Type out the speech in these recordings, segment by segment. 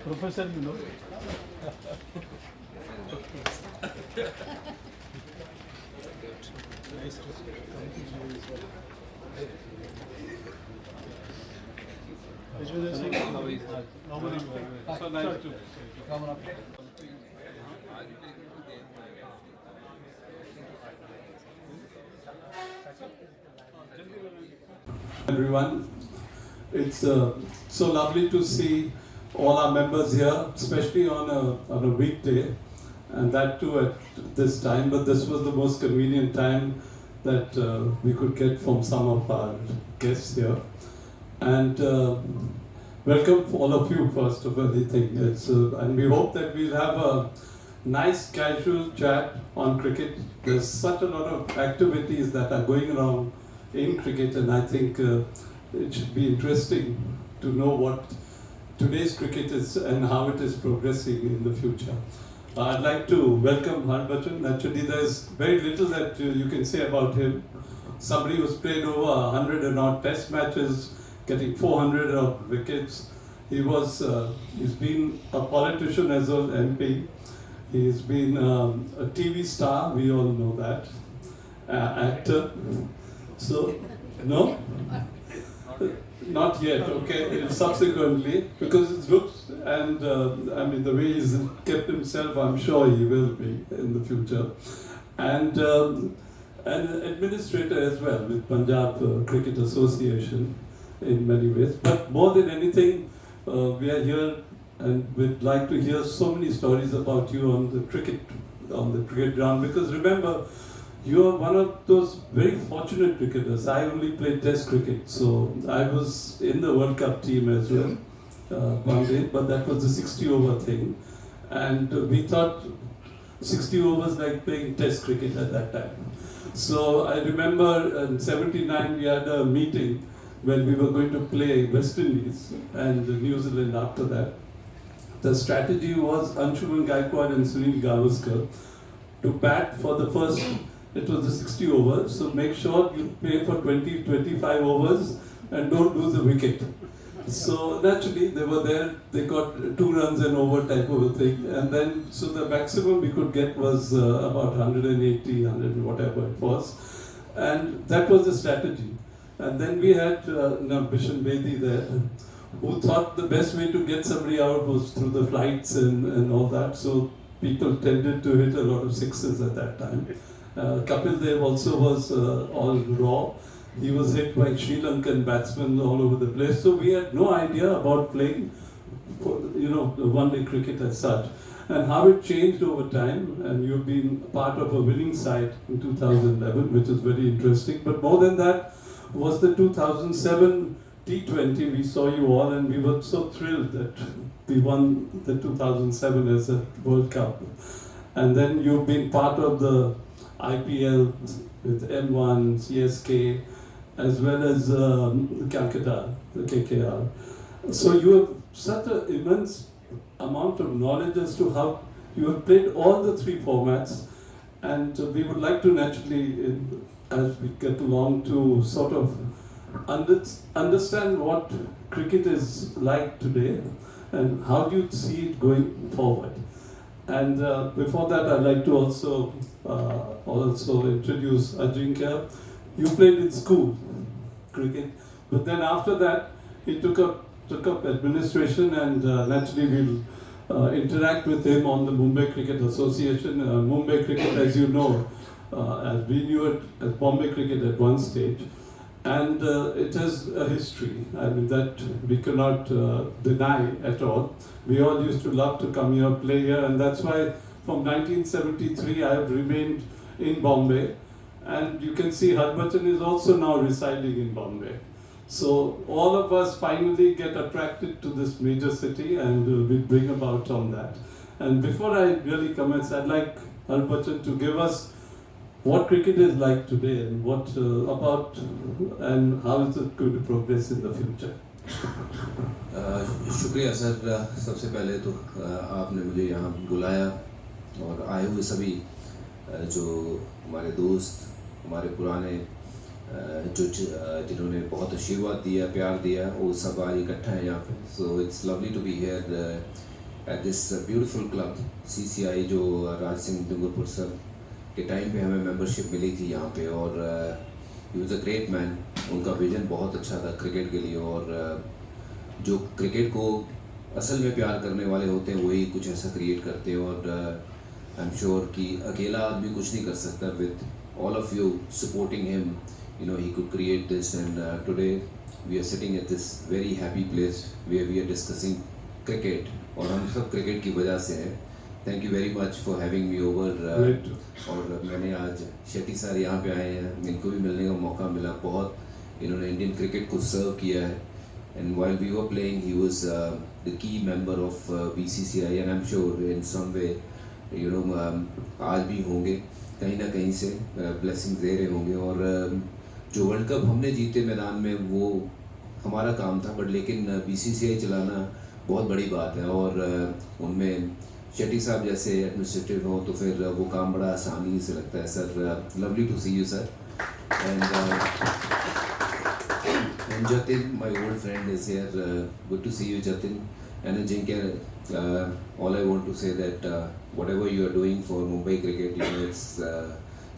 Professor भी लो Everyone, it's so lovely to see all our members here, especially on a weekday, and that too at this time. But this was the most convenient time that we could get from some of our guests here. And welcome for all of you, first of everything. And we hope that we'll have a nice casual chat on cricket. There's such a lot of activities that are going around in cricket, and I think it should be interesting to know what today's cricket is and how it is progressing in the future. I'd like to welcome Harbhajan. Naturally, there's very little that you can say about him. Somebody who's played over 100 and odd test matches, getting 400 of wickets. He's been a politician as well, MP. He's been a TV star, we all know that. Actor. So, no? Not yet, okay, subsequently, because it looks, and I mean, the way he's kept himself, I'm sure he will be in the future. And an administrator as well with Punjab Cricket Association in many ways. But more than anything, we are here and we'd like to hear so many stories about you on the cricket ground, because remember, you are one of those very fortunate cricketers. I only played Test cricket, so I was in the World Cup team as well one day, but that was the 60 over thing. And we thought 60 overs like playing Test cricket at that time. So I remember in '79 we had a meeting when we were going to play West Indies and New Zealand after that. The strategy was Anshuman Gaikwad and Sunil Gavaskar to bat for the first. It was the 60 overs, so make sure you play for 20-25 overs and don't lose a wicket. So naturally, they were there, they got 2 runs and over type of a thing, and then, so the maximum we could get was about 180, 100, whatever it was, and that was the strategy. And then we had Bishan Bedi there, who thought the best way to get somebody out was through the flights and all that, so people tended to hit a lot of sixes at that time. Kapil Dev also was all raw. He was hit by Sri Lankan batsmen all over the place. So we had no idea about playing, the one-day cricket as such, and how it changed over time. And you've been part of a winning side in 2011, which is very interesting. But more than that was the 2007 T20. We saw you all, and we were so thrilled that we won the 2007 as a World Cup. And then you've been part of the IPL with M1, CSK, as well as Calcutta, the KKR. So you have such an immense amount of knowledge as to how you have played all the 3 formats, and we would like to naturally, as we get along, to sort of understand what cricket is like today and how do you see it going forward. And before that, I'd like to also introduce Ajinkya. You played in school cricket, but then after that, he took up administration, and naturally we'll interact with him on the Mumbai Cricket Association. Mumbai Cricket, as you know, as we knew it as Bombay Cricket at one stage, and it has a history. I mean, that we cannot deny at all. We all used to love to come here, play here, and that's why from 1973 I have remained in Bombay. And you can see Harbhajan is also now residing in Bombay. So all of us finally get attracted to this major city, and we bring about on that. And before I really commence, I'd like Harbhajan to give us what cricket is like today and what about and how is it going to progress in the future. शुक्रिया sir, सबसे पहले तो आपने मुझे यहाँ बुलाया और आए हुए सभी जो हमारे दोस्त, हमारे पुराने जिन्होंने बहुत आशीर्वाद दिया, प्यार दिया, वो सब आज इकट्ठा है यहाँ पे. So it's lovely to be here at this beautiful club CCI, जो राज सिंह डूंगरपुर सर के टाइम पे हमें मेंबरशिप मिली थी यहाँ पे. और he was a great man. उनका विजन बहुत अच्छा था क्रिकेट के लिए, और जो क्रिकेट को असल में प्यार करने वाले होते हैं वही कुछ ऐसा क्रिएट करते हैं. और आई एम श्योर कि अकेला आदमी कुछ नहीं कर सकता. With all of you supporting him, you know, he could create this. And today we are sitting at this very happy place where we are discussing cricket, और हम सब क्रिकेट की वजह से हैं. Thank you very much for having me over. और मैंने आज शेट्टी सर यहाँ पे आए हैं, इनको भी मिलने का मौका मिला. बहुत इन्होंने इंडियन क्रिकेट को सर्व किया है. And while we were playing, he was the key member of BCCI, and I'm sure in some way, you know, आज भी होंगे कहीं ना कहीं से ब्लेसिंग दे रहे होंगे. और जो वर्ल्ड कप हमने जीते मैदान में, वो हमारा काम था, बट लेकिन BCCI चलाना बहुत बड़ी बात है. और उनमें शेट्टी साहब जैसे एडमिनिस्ट्रेटिव हो तो फिर वो काम बड़ा आसानी से लगता है. Sir, lovely to see you sir. And Jatin, my old friend, is here. Good to see you Jatin. And Ajinkya, all I want to say that whatever you are doing for Mumbai cricket, you know, it's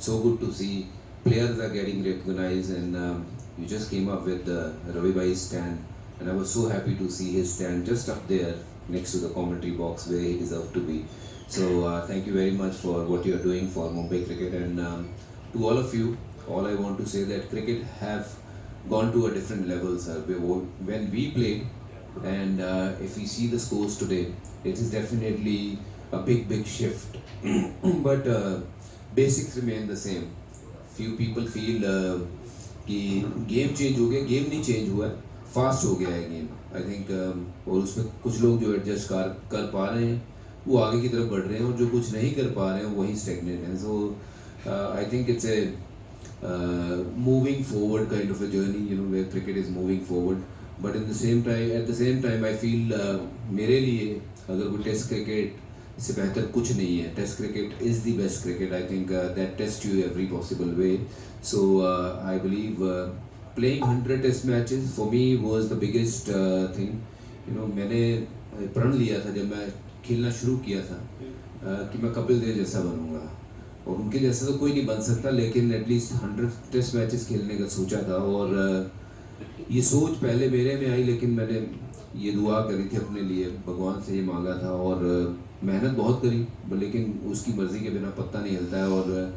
so good to see players are getting recognized. And you just came up with the Ravi Bhai's stand, and I was so happy to see his stand just up there next to the commentary box where he deserved to be. So thank you very much for what you are doing for Mumbai cricket. And to all of you, all I want to say that cricket have gone to a different level, sir. When we play, and if we see the scores today, it is definitely a big shift. But basics remain the same. Few people feel कि game change हो गया. Game नहीं change हुआ है, fast हो गया है game, I think. और उसमें कुछ लोग जो एडजस्ट कर पा रहे हैं वो आगे की तरफ बढ़ रहे हैं, और जो कुछ नहीं कर पा रहे हैं वही स्टेगनेट हैं. So I think it's a moving forward kind of a journey, you know, where cricket is moving forward. But at the same time I feel, मेरे लिए अगर कोई टेस्ट क्रिकेट इससे बेहतर कुछ नहीं है. Test cricket is the best cricket. I think that test you every possible way. So I believe playing 100 test matches for me was the biggest thing. You know, मैंने प्रण लिया था जब मैं खेलना शुरू किया था कि मैं कपिल देव जैसा बनूंगा, और उनके जैसा तो कोई नहीं बन सकता, लेकिन एटलीस्ट 100 टेस्ट मैचेस खेलने का सोचा था. और ये सोच पहले मेरे में आई, लेकिन मैंने ये दुआ करी थी अपने लिए, भगवान से ये मांगा था, और मेहनत बहुत करी, लेकिन उसकी मर्ज़ी के बिना पत्ता नहीं हिलता है. और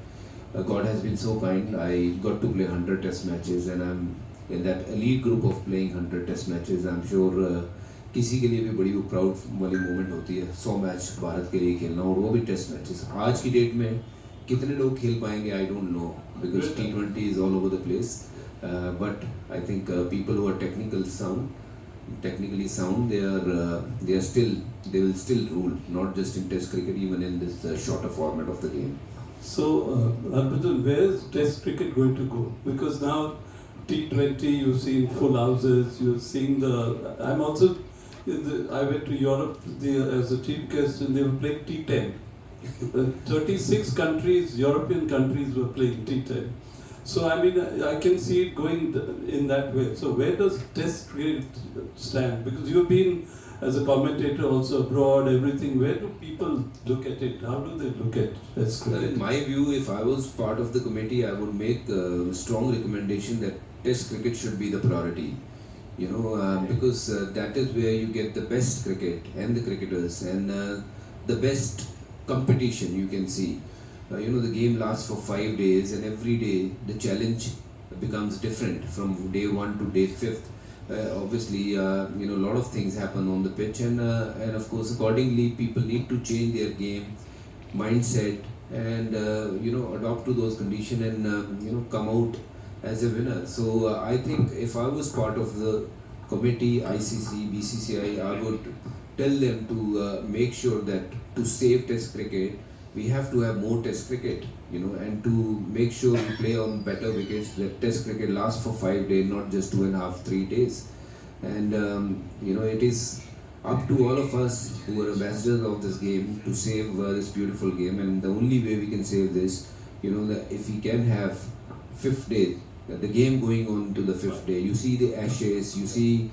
God has been so kind. I got to play 100 test matches, and I'm in that elite group of playing 100 test matches. I'm sure किसी के लिए भी बड़ी प्राउड वाली मोमेंट होती है 100 मैच भारत के लिए खेलना, और वो भी टेस्ट मैचेस. आज की डेट में कितने लोग खेल पाएंगे, I don't know, because T20 is all over the place. But I think people who are technically sound, they will still rule, not just in Test cricket, even in this shorter format of the game. So, Harbhajan, where is Test cricket going to go? Because now T20, you've seen full houses, you're seeing I'm also, I went to Europe as a chief guest, and they were playing T10. 36 countries, European countries were playing T10. So, I mean, I can see it going in that way. So, where does Test cricket stand? Because you've been as a commentator also abroad, everything. Where do people look at it? How do they look at Test cricket? In my view, if I was part of the committee, I would make a strong recommendation that Test cricket should be the priority. You know, because that is where you get the best cricket and the cricketers, and the best competition you can see. You know, the game lasts for 5 days, and every day the challenge becomes different from day 1 to day 5th. Obviously, you know, a lot of things happen on the pitch, and of course, accordingly, people need to change their game mindset, and you know, adopt to those conditions, and you know, come out as a winner. So I think if I was part of the committee, ICC, BCCI, I would tell them to make sure that to save Test cricket, we have to have more Test cricket, you know, and to make sure we play on better wickets. That Test cricket lasts for 5 days, not just 2.5, 3 days. And you know, it is up to all of us who are ambassadors of this game to save this beautiful game. And the only way we can save this, you know, that if we can have 5th day the game going on to the fifth day. You see the Ashes, you see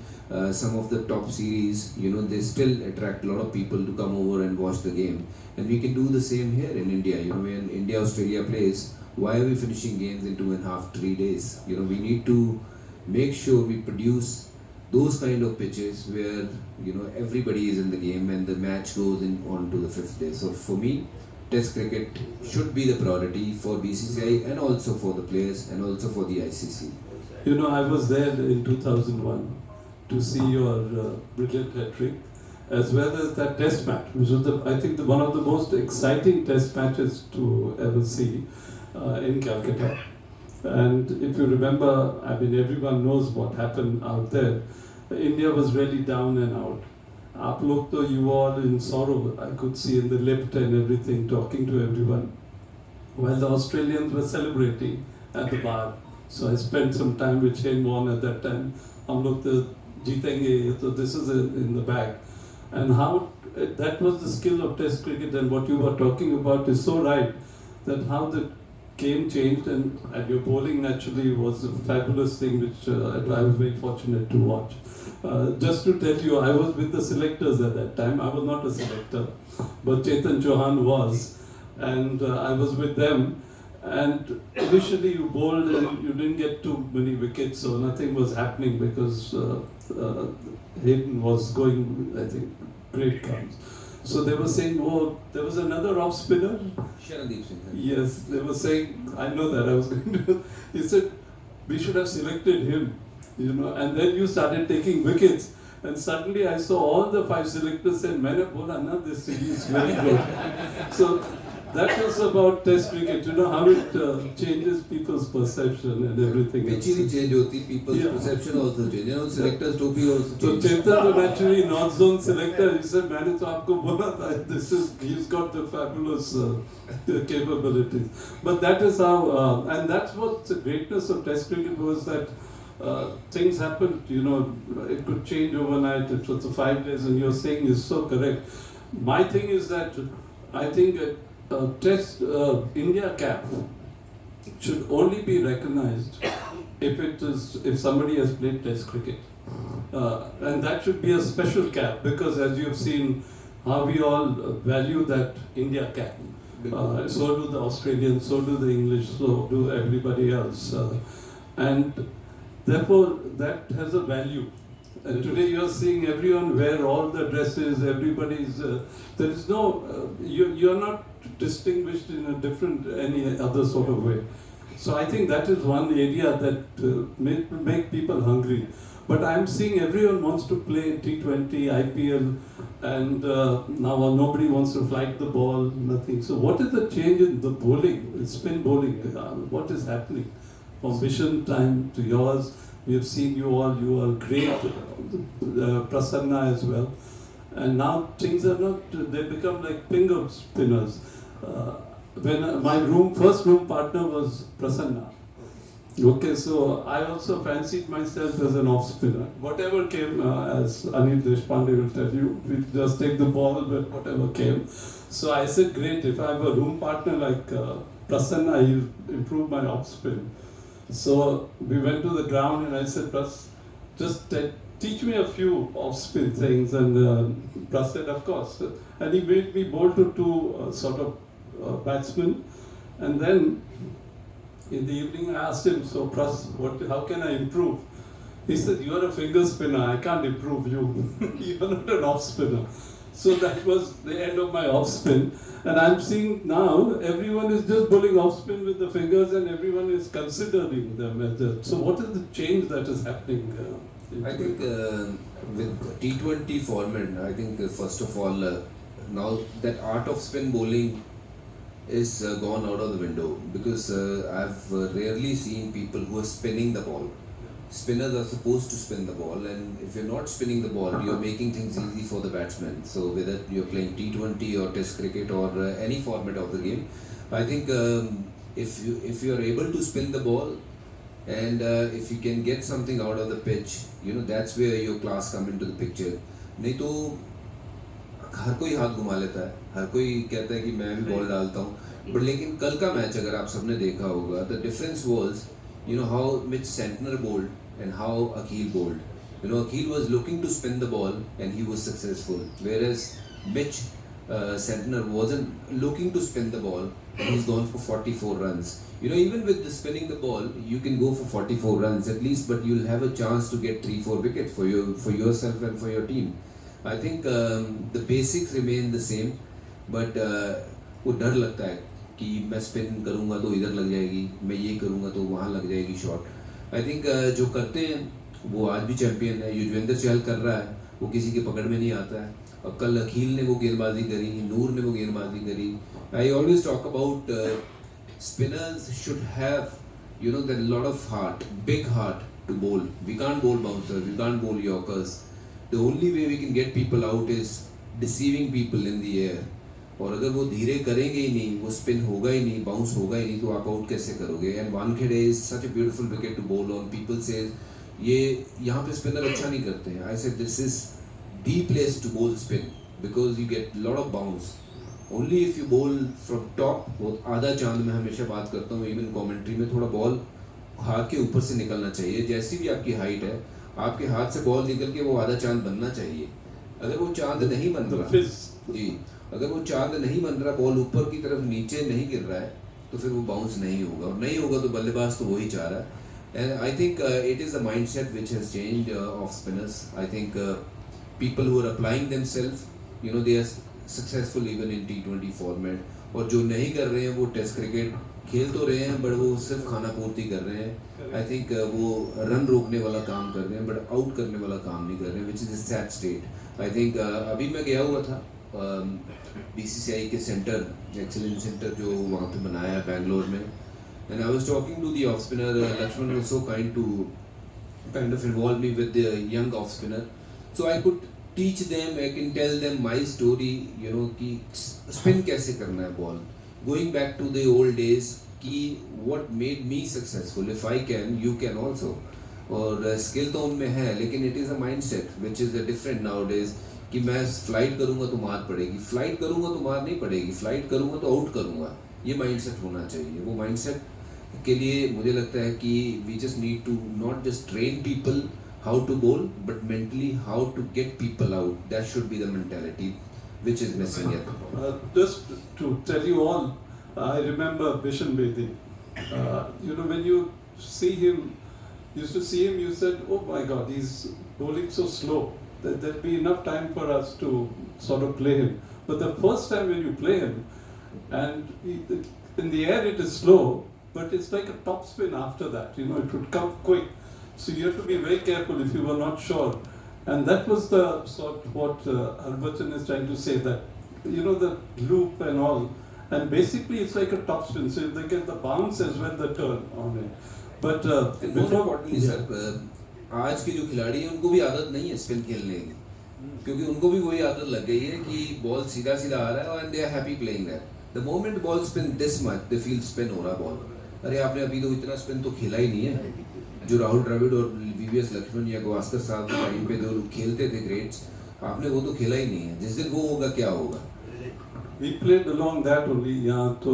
some of the top series, you know, they still attract a lot of people to come over and watch the game. And we can do the same here in India. You know, when India-Australia plays, why are we finishing games in 2.5, 3 days? You know, we need to make sure we produce those kind of pitches where, you know, everybody is in the game and the match goes on to the fifth day. So for me, Test cricket should be the priority for BCCI and also for the players and also for the ICC. You know, I was there in 2001 to see your brilliant hat-trick, as well as that test match, which was, I think, one of the most exciting test matches to ever see in Calcutta. And if you remember, I mean, everyone knows what happened out there. India was really down and out. आप लोग तो you all in sorrow, I could see in the lift and everything, talking to everyone, while the Australians were celebrating at the bar. So I spent some time with Shane Warne at that time. हम लोग तो जीतेंगे, so this is in the bag. And how that was the skill of Test cricket, and what you were talking about is so right, that how the game changed, and your bowling naturally was a fabulous thing, which I was very fortunate to watch. Just to tell you, I was with the selectors at that time. I was not a selector, but Chetan Chauhan was, and I was with them. And initially you bowled and you didn't get too many wickets, so nothing was happening because Hayden was going, I think, great guns. So they were saying, oh, there was another off spinner. Sharandeep Singh. Yes, they were saying, I know that I was going to. He said, we should have selected him, you know. And then you started taking wickets, and suddenly I saw all the 5 selectors saying, "Maine bola na, this series is very good." So that was about Test cricket. You know how it changes people's perception and everything. Pitch he change होती, people's perception also change. You know, selectors topi also So change. Chetan was actually North Zone selector. He said, "मैंने तो आपको बोला था, he's got the fabulous capabilities." But that is how, and that's what the greatness of Test cricket was, that things happened. You know, it could change overnight. It was the 5 days, and you're saying is so correct. My thing is that I think Test India cap should only be recognized if somebody has played Test cricket, and that should be a special cap, because as you've seen how we all value that India cap. So do the Australians, so do the English, so do everybody else, and therefore that has a value. And today you're seeing everyone wear all the dresses, everybody's, there is no, you're not distinguished in a different, any other sort of way. So I think that is one area that make people hungry. But I'm seeing everyone wants to play T20, IPL, and now nobody wants to flight the ball, nothing. So what is the change in the bowling, spin bowling? What is happening? From Mission time to yours, we have seen you are great, Prasanna as well. And now things are not, they become like finger spinners. When my first room partner was Prasanna. Okay, so I also fancied myself as an off spinner. Whatever came, as Anil Deshpande will tell you, we just take the ball, but whatever came. So I said, great, if I have a room partner like Prasanna, he'll improve my off spin. So we went to the ground and I said, Pras, just teach me a few off-spin things. And Pras said, of course. And he made me bowl to 2 sort of batsmen. And then in the evening I asked him, so Pras, how can I improve? He said, you are a finger spinner, I can't improve you. You are not an off-spinner. So that was the end of my off-spin. And I'm seeing now everyone is just bowling off-spin with the fingers and everyone is considering them as that. So what is the change that is happening? I think with T20 format, I think first of all, now that art of spin bowling is gone out of the window, because I've rarely seen people who are spinning the ball. Spinners are supposed to spin the ball, and if you're not spinning the ball, you're making things easy for the batsman. So whether you're playing T20 or Test cricket or any format of the game, I think if you're able to spin the ball and if you can get something out of the pitch, you know, that's where your class come into the picture. नहीं तो हर कोई हाथ घुमा लेता है, हर कोई कहता है कि मैं भी बॉल डालता हूँ, but लेकिन कल का मैच अगर आप सबने देखा होगा, the difference was you know how Mitch Santner bowled and how Akhil bowled. You know, Akhil was looking to spin the ball and he was successful, whereas Mitch Santner wasn't looking to spin the ball and he's gone for 44 runs. You know, even with the spinning the ball, you can go for 44 runs at least, but you'll have a chance to get 3-4 wickets for yourself and for your team. I think the basics remain the same, but वो डर लगता है कि मैं spin करूँगा तो इधर लग जाएगी, मैं ये करूँगा तो वहाँ लग जाएगी शॉट। आई थिंक जो करते हैं वो आज भी चैंपियन है। युजवेंद्र चहल कर रहा है, वो किसी के पकड़ में नहीं आता है। अब कल अखिल ने वो गेंदबाजी करी, नूर ने वो गेंदबाजी करी। I always talk about spinners should have, you know, that lot of heart, big heart to bowl. We can't bowl bouncers, we can't bowl yorkers. The only way we can get people out is deceiving people in the air. और अगर वो धीरे करेंगे ही नहीं, वो spin होगा ही नहीं, bounce होगा ही नहीं, तो आप आउट कैसे करोगे? And Wankhede is such a beautiful wicket to bowl on. People say ये यहाँ पे स्पिनर अच्छा नहीं करते हैं। I said this is the place to bowl spin because you get lot of bounce only if you bowl from top. वो आधा चांद मैं हमेशा बात करता हूँ, इवन कॉमेंट्री में, थोड़ा बॉल हाथ के ऊपर से निकलना चाहिए। जैसी भी आपकी हाइट है, आपके हाथ से बॉल निकल के वो आधा चांद बनना चाहिए। अगर वो चांद नहीं बन रहा जी, अगर वो चांद नहीं बन रहा, बॉल ऊपर की तरफ नीचे नहीं गिर रहा है, तो फिर वो बाउंस नहीं होगा, और नहीं होगा तो बल्लेबाज तो वही चाह रहा है। And I think it is the mindset which has changed of spinners. I think people who are applying themselves, you know, they are successful even in T20 format. और जो नहीं कर रहे हैं वो टेस्ट क्रिकेट खेल तो रहे हैं, बट वो सिर्फ खाना पूर्ति कर रहे हैं। आई थिंक वो रन रोकने वाला काम कर रहे हैं, बट आउट करने वाला काम नहीं कर रहे हैं, which is a sad state. I think अभी मैं गया हुआ था BCCI के सेंटर, एक्सीलेंस सेंटर जो वहाँ पे बनाया है बैंगलोर में, and I was talking to the off spinner. Laxman was so kind of involve me with the young off spinner, so I could teach them, I can tell them my story, you know, कि spin कैसे करना है ball, going back to the old days, कि what made me successful, if I can you can also. और skill तो उनमें है, लेकिन it is a mindset which is different now days, कि मैं फ्लाइट करूंगा तो मार पड़ेगी, फ्लाइट करूंगा तो मार नहीं पड़ेगी, फ्लाइट करूंगा तो आउट करूंगा। ये माइंडसेट होना चाहिए। वो माइंडसेट के लिए मुझे लगता है कि we just need to not just train people how to bowl, but mentally how to get people out. That should be the mentality which is missing here. Just to tell you all, I remember Bishan Bedi. You know, when you see him, used to see him, you said, "Oh my God, he's bowling so slow. There'll be enough time for us to sort of play him." But the first time when you play him, and in the air it is slow, but it's like a top spin after that. You know, it would come quick. So you have to be very careful if you were not sure. And that was the sort what Harbhajan is trying to say, that, you know, the loop and all. And basically it's like a top spin. So they get the bounce as well, the turn on it. But And most importantly, sir, आज के जो खिलाड़ी हैं उनको भी आदत नहीं है स्पिन खेलने की, क्योंकि उनको भी वही आदत लग गई है कि बॉल सीधा सीधा आ रहा है and they are happy playing that. The moment ball spin this much they feel spin हो रहा बॉल। अरे आपने अभी तो इतना स्पिन तो खेला ही नहीं है। जो राहुल द्रविड़ और VVS लक्ष्मण या गवास्कर साहब के टाइम पे जो खेलते थे ग्रेट्स, आपने वो तो खेला ही नहीं है। जिस दिन वो होगा क्या होगा? we played along that only, yeah. So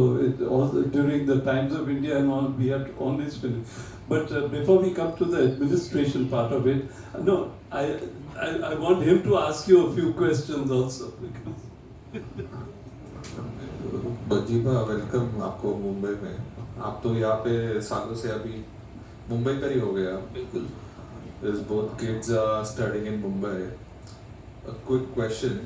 during the times of India and all, we had always been. But before we come to the administration part of it, no, I want him to ask you a few questions also. बजीबा, welcome आपको मुंबई में। आप तो यहाँ पे सालों से अभी मुंबई का ही हो गया। बिल्कुल। There's both kids are studying in Mumbai. A quick question,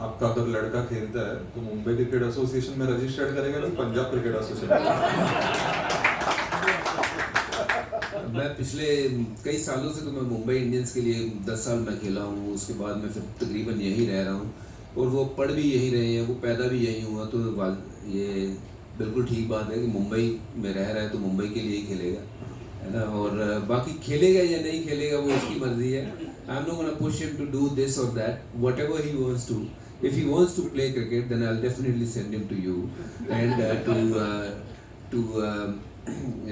आपका अगर लड़का खेलता है तो मुंबई क्रिकेट एसोसिएशन में रजिस्टर्ड करेगा कि पंजाब क्रिकेट एसोसिएशन? मैं पिछले कई सालों से तो मैं मुंबई इंडियंस के लिए 10 साल मैं खेला हूँ। उसके बाद मैं फिर तकरीबन यहीं रह रहा हूँ, और वो पढ़ भी यहीं रहे हैं, वो पैदा भी यहीं हुआ। तो ये बिल्कुल ठीक बात है कि मुंबई में रह रहा है तो मुंबई के लिए ही खेलेगा, है ना। और बाकी खेलेगा या नहीं खेलेगा वो उसकी मर्जी है। I am not gonna push him to do this और that, whatever he wants to. If he wants to play cricket, then I'll definitely send him to you and to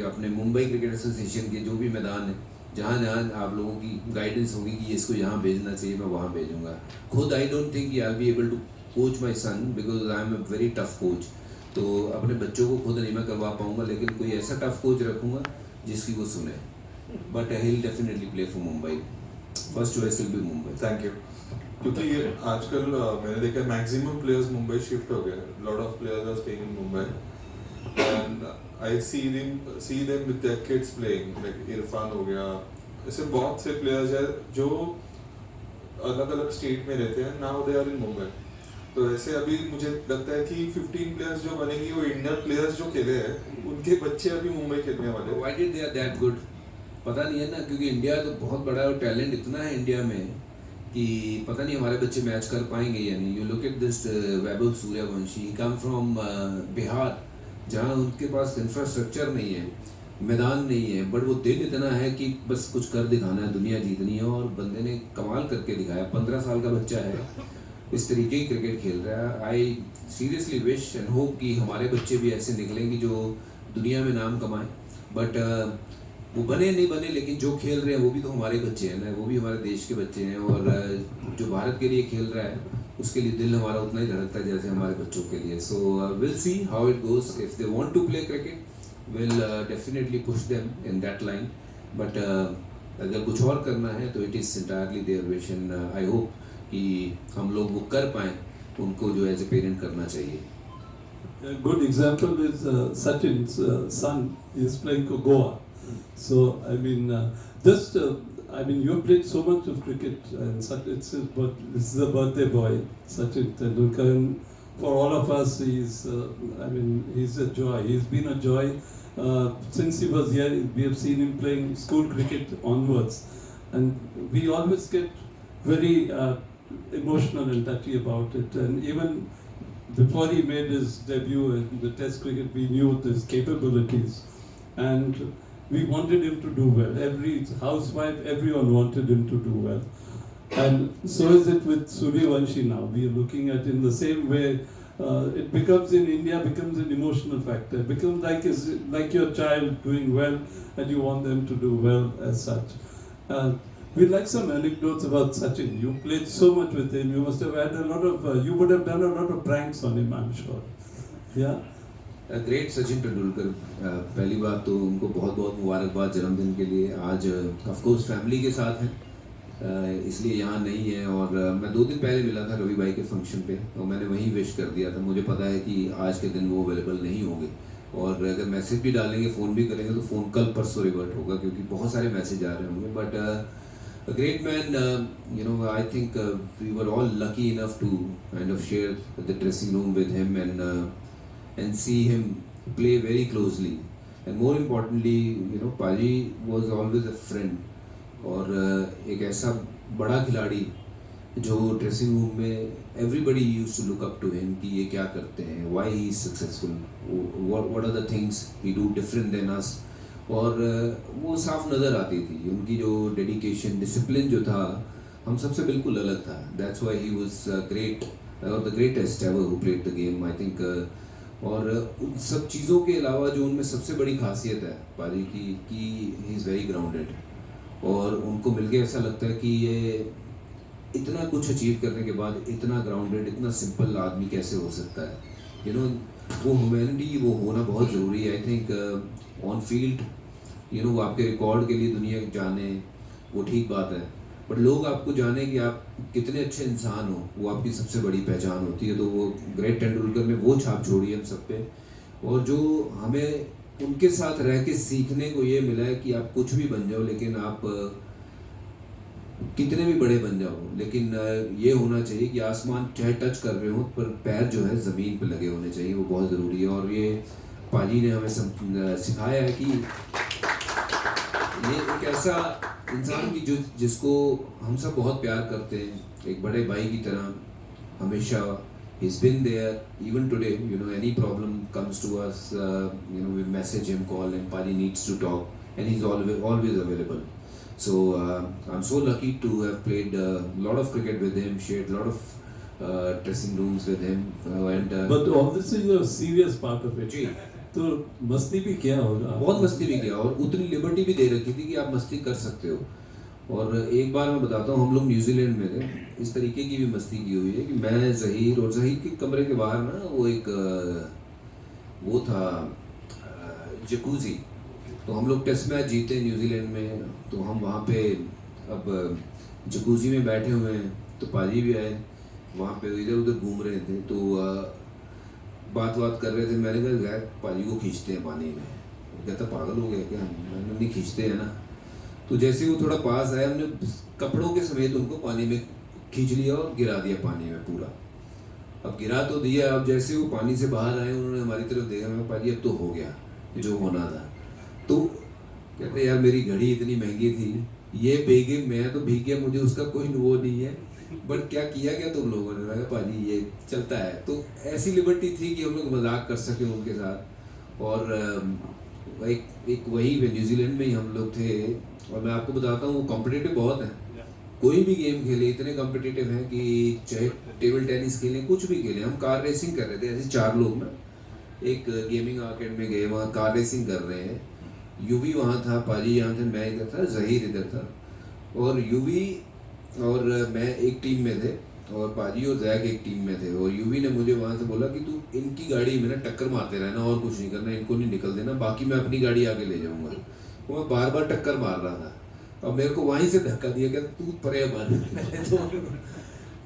अपने मुंबई क्रिकेट एसोसिएशन के जो भी मैदान है, जहाँ जहाँ आप लोगों की गाइडेंस होगी कि इसको यहाँ भेजना चाहिए, मैं वहाँ भेजूँगा। खुद I don't think I'll be able to coach my son because I am a very tough coach. तो अपने बच्चों को खुद नहीं मैं करवा पाऊँगा, लेकिन कोई ऐसा टफ कोच रखूँगा जिसकी वो सुने, but he will definitely play for Mumbai. First choice will be Mumbai. Thank you. क्योंकि आजकल मैंने देखा मैक्सिमम प्लेयर्स मुंबई शिफ्ट हो गए. Lot of players are staying in Mumbai and I see them with their kids playing. Like Irfan हो गया, ऐसे बहुत से प्लेयर्स हैं जो अलग अलग स्टेट में रहते हैं. Now they are in Mumbai. तो ऐसे अभी मुझे लगता है कि 15 प्लेयर्स जो बनेंगे वो इंडियन प्लेयर्स जो खेले हैं उनके बच्चे अभी मुंबई खेलने वाले हैं. Why did they are that good? पता नहीं है ना, क्योंकि इंडिया तो बहुत बड़ा है और टैलेंट इतना है इंडिया में कि पता नहीं हमारे बच्चे मैच कर पाएंगे या नहीं. You look at this Vaibhav Suryavanshi, come from Bihar, जहाँ उनके पास इंफ्रास्ट्रक्चर नहीं है, मैदान नहीं है, बट वो दिल इतना है कि बस कुछ कर दिखाना है, दुनिया जीतनी है. और बंदे ने कमाल करके दिखाया. 15 साल का बच्चा है, इस तरीके की क्रिकेट खेल रहा है. I seriously wish and hope कि हमारे बच्चे भी ऐसे निकलेंगे जो दुनिया में नाम कमाएं. बट वो बने नहीं बने, लेकिन जो खेल रहे हैं वो भी तो हमारे बच्चे हैं ना, वो भी हमारे देश के बच्चे हैं. और जो भारत के लिए खेल रहा है उसके लिए दिल हमारा उतना ही धड़कता है जैसे हमारे बच्चों के लिए. So will see how it goes. If they want to play cricket will definitely push them in that line. But अगर कुछ और करना है तो it is entirely their wish. And I hope कि हम लोग वो कर पाएँ उनको जो एज ए पेरेंट करना चाहिए. A good example is Sachin's son is playing for Goa. So I mean, I mean, you have played so much of cricket, and this is a birthday boy, Sachin Tendulkar. And for all of us, he's a joy. He's been a joy since he was here. We have seen him playing school cricket onwards, and we always get very emotional and touchy about it. And even before he made his debut in the Test cricket, we knew his capabilities, and we wanted him to do well. Every housewife, everyone wanted him to do well. And so is it with Suryavanshi now. We are looking at in the same way. It becomes in India becomes an emotional factor. It becomes like your child doing well, and you want them to do well as such. We'd like some anecdotes about Sachin. You played so much with him. You must have had a lot of. You would have done a lot of pranks on him, I'm sure. Yeah. Great Sachin Tendulkar. पहली बात तो उनको बहुत बहुत मुबारकबाद जन्मदिन के लिए. आज ऑफ कोर्स फैमिली के साथ हैं, इसलिए यहाँ नहीं है. और मैं 2 दिन पहले मिला था रवि भाई के फंक्शन पे, और मैंने वहीं विश कर दिया था. मुझे पता है कि आज के दिन वो अवेलेबल नहीं होंगे, और अगर मैसेज भी डालेंगे, फ़ोन भी करेंगे, तो फ़ोन कल परसों रिवर्ट होगा, क्योंकि बहुत सारे मैसेज आ रहे होंगे. But a great man, I think we were all lucky enough to kind of share the dressing room with him and see him play very closely. And more importantly, Paji was always a friend. और एक ऐसा बड़ा खिलाड़ी जो dressing room में everybody used to look up to him कि ये क्या करते हैं, why he is successful, what are the things he do different than us. और वो साफ नज़र आती थी उनकी जो डेडिकेशन, डिसिप्लिन जो था हम सबसे बिल्कुल अलग था. That's why he was great और the greatest ever who played the game, I think. और उन सब चीज़ों के अलावा जो उनमें सबसे बड़ी खासियत है पाजी की कि ही इज़ वेरी ग्राउंडेड. और उनको मिलके ऐसा लगता है कि ये इतना कुछ अचीव करने के बाद इतना ग्राउंडेड, इतना सिंपल आदमी कैसे हो सकता है. वो ह्यूमैनिटी वो होना बहुत ज़रूरी है. आई थिंक ऑन फील्ड वो आपके रिकॉर्ड के लिए दुनिया जाने, वो ठीक बात है, बट लोग आपको जाने कि आप कितने अच्छे इंसान हो, वो आपकी सबसे बड़ी पहचान होती है. तो वो ग्रेट तेंदुलकर ने वो छाप छोड़ी हम सब पे. और जो हमें उनके साथ रह के सीखने को ये मिला है कि आप कुछ भी बन जाओ, लेकिन आप कितने भी बड़े बन जाओ, लेकिन ये होना चाहिए कि आसमान चाहे टच कर रहे हो पर पैर जो है ज़मीन पे लगे होने चाहिए. वो बहुत ज़रूरी है. और ये पाजी ने हमें सिखाया है कि ये एक ऐसा इंसान की जिसको हम सब बहुत प्यार करते हैं, एक बड़े भाई की तरह हमेशा. he's been there even today. Any problem comes to us, we message him, call him, Paji needs to talk, and he's always available. So I'm so lucky to have played a lot of cricket with him, shared a lot of dressing rooms with him, and but all this is a serious part of it. जी, तो मस्ती भी किया होगा. बहुत मस्ती भी किया, और उतनी लिबर्टी भी दे रखी थी कि आप मस्ती कर सकते हो. और एक बार मैं बताता हूँ, हम लोग न्यूजीलैंड में थे, इस तरीके की भी मस्ती की हुई है कि मैं ज़हीर के कमरे के बाहर ना वो एक वो था जकूजी, तो हम लोग टेस्ट मैच जीते न्यूजीलैंड में, तो हम वहाँ पे अब जकूजी में बैठे हुए हैं, तो पाजी भी आए वहाँ पे, इधर उधर घूम रहे थे, तो बात कर रहे थे। मैंने कहा यार पाजी को खींचते हैं पानी में। कहता पागल हो गया क्या? मैंने नहीं, खींचते हैं ना। तो जैसे वो थोड़ा पास आया, हमने कपड़ों के समेत उनको पानी में खींच लिया और गिरा दिया पानी में पूरा। अब गिरा तो दिया, अब जैसे वो पानी से बाहर आए उन्होंने हमारी तरफ देखा, मैं पाजी अब तो हो गया जो होना था। तो कहते यार मेरी घड़ी इतनी महंगी थी, ये भीगे, मैं तो भीग गया, मुझे उसका कोई वो नहीं है, बट क्या किया क्या तुम लोगों ने? मैं कहा पाजी ये चलता है। तो ऐसी लिबर्टी थी कि हम लोग मजाक कर सके उनके साथ। और एक वही न्यूजीलैंड में ही हम लोग थे। और मैं आपको बताता हूँ वो कॉम्पिटिटिव बहुत है, कोई भी गेम खेले इतने कॉम्पिटिटिव हैं कि चाहे टेबल टेनिस खेलें, कुछ भी खेलें। हम कार रेसिंग कर रहे थे ऐसे 4 लोग ना, एक गेमिंग आर्केड में गए, वहाँ कार रेसिंग कर रहे हैं। यूवी वहाँ था, पाजी यहाँ थे, मैं इधर था, जहीर इधर था, और यूवी और मैं एक टीम में थे, और पाजी और जैक एक टीम में थे। और यूवी ने मुझे वहाँ से बोला कि तू इनकी गाड़ी में ना टक्कर मारते रहना और कुछ नहीं करना, इनको नहीं निकल देना, बाकी मैं अपनी गाड़ी आगे ले जाऊँगा। वो मैं बार बार टक्कर मार रहा था, और मेरे को वहीं से धक्का दिया कि तू परे मार।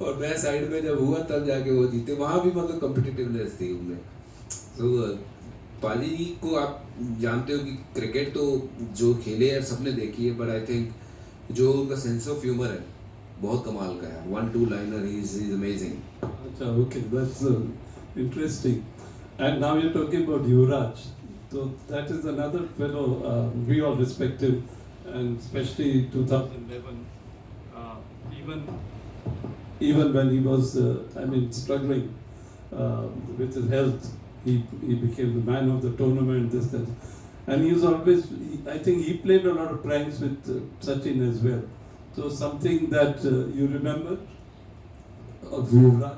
और मैं साइड में जब हुआ तब जाके वो जीते। वहाँ भी मतलब कॉम्पिटिटिवनेस थी उनमें। तो पाजी को आप जानते हो कि क्रिकेट तो जो खेले है सबने देखी है, बट आई थिंक जो उनका सेंस ऑफ ह्यूमर है बहुत कमाल का है। 1-2 लाइनर, ही इज अमेजिंग। अच्छा, okay, that's interesting. And now you're talking about Yuvraj. So that is another fellow, we all respect him, and especially 2011, even when he was, struggling with his health, he became the man of the tournament. And he was always, I think he played a lot of pranks with Sachin as well. So something that you remember of Yuvraj?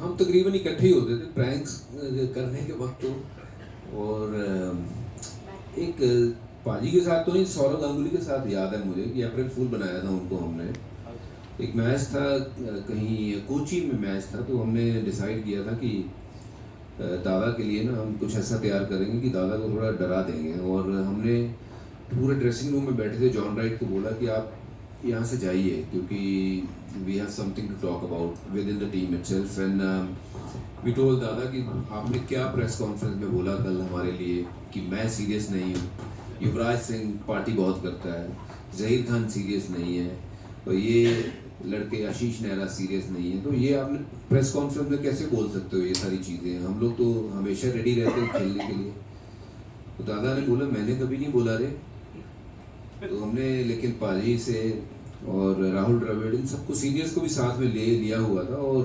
हम तकरीबन इकट्ठे ही होते थे pranks करने के वक्त। तो और एक पाजी के साथ तो नहीं, सौरव गांगुली के साथ याद है मुझे कि अप्रैल फूल बनाया था उनको हमने। एक मैच था कहीं कोची में मैच था, तो हमने डिसाइड किया था कि दादा के लिए ना हम कुछ ऐसा तैयार करेंगे कि दादा को थोड़ा डरा देंगे। और हमने पूरे ड्रेसिंग रूम में बैठे थे, जॉन राइट को बोला कि आप यहाँ से जाइए क्योंकि we have something to talk about within the team itself. And we told Dada कि आपने क्या प्रेस कॉन्फ्रेंस में बोला कल हमारे लिए कि मैं सीरियस नहीं हूँ, युवराज सिंह पार्टी बहुत करता है, जहीर खान सीरियस नहीं है, और ये लड़के आशीष नेहरा सीरियस नहीं है, तो ये आपने प्रेस कॉन्फ्रेंस में कैसे बोल सकते हो ये सारी चीज़ें? हम लोग तो हमेशा रेडी रहते हैं खेलने के लिए। तो दादा ने बोला मैंने कभी नहीं बोला रे। तो हमने लेकिन पाजी से और राहुल द्रविड़ इन सबको सीनियर्स को भी साथ में ले लिया हुआ था। और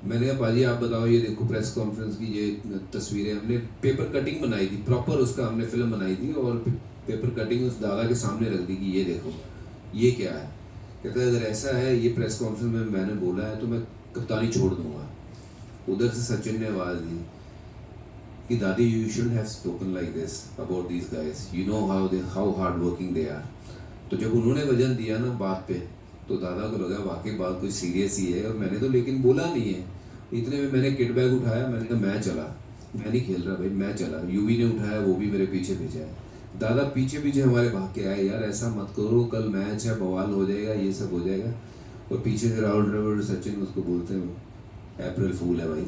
मैंने कहा पाजी आप बताओ, ये देखो प्रेस कॉन्फ्रेंस की ये तस्वीरें, हमने पेपर कटिंग बनाई थी प्रॉपर, उसका हमने फिल्म बनाई थी और पेपर कटिंग उस दादा के सामने रख दी कि ये देखो ये क्या है। कहता है अगर ऐसा है ये प्रेस कॉन्फ्रेंस में मैंने बोला है तो मैं कप्तानी छोड़ दूंगा। उधर से सचिन ने आवाज़ दी कि दादी you should have spoken like this about these guys, you know how hard working they are. तो जब उन्होंने वजन दिया ना बात पे, तो दादा को लगा वाकई बात कोई सीरियस ही है। और मैंने तो लेकिन बोला नहीं है। इतने में मैंने किट बैग उठाया, मैंने कहा मैं चला, मैं नहीं खेल रहा भाई, मैं चला। यूवी ने उठाया, वो भी मेरे पीछे पीछे है। दादा पीछे पीछे हमारे भाग के आए, यार ऐसा मत करो, कल मैच है, बवाल हो जाएगा, ये सब हो जाएगा। और पीछे से राहुल द्रविड़ सचिन उसको बोलते हैं अप्रैल फूल है भाई।